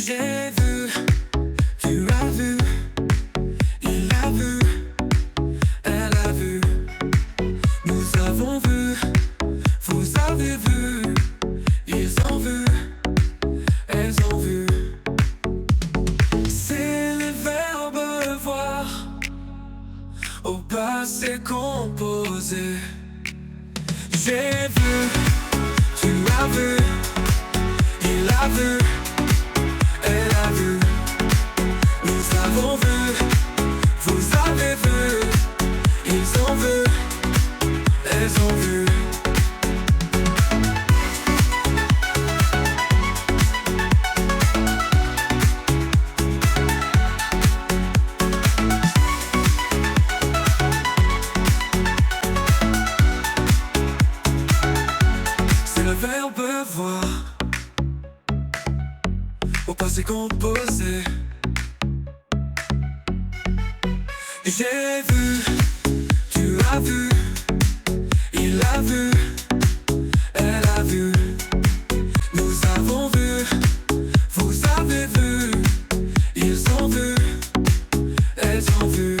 J'ai vu, tu as vu, il a vu, elle a vu, nous avons vu, vous avez vu, ils ont vu, elles ont vu. C'est les verbes voir au passé composé. J'ai vu, tu as vu, il a vu, elle a vu, nous avons vu, vous avez vu, ils ont vu, elles ont vu. C'est le verbe voir au passé composé. J'ai vu, tu as vu, il a vu, elle a vu, nous avons vu, vous avez vu, ils ont vu, elles ont vu.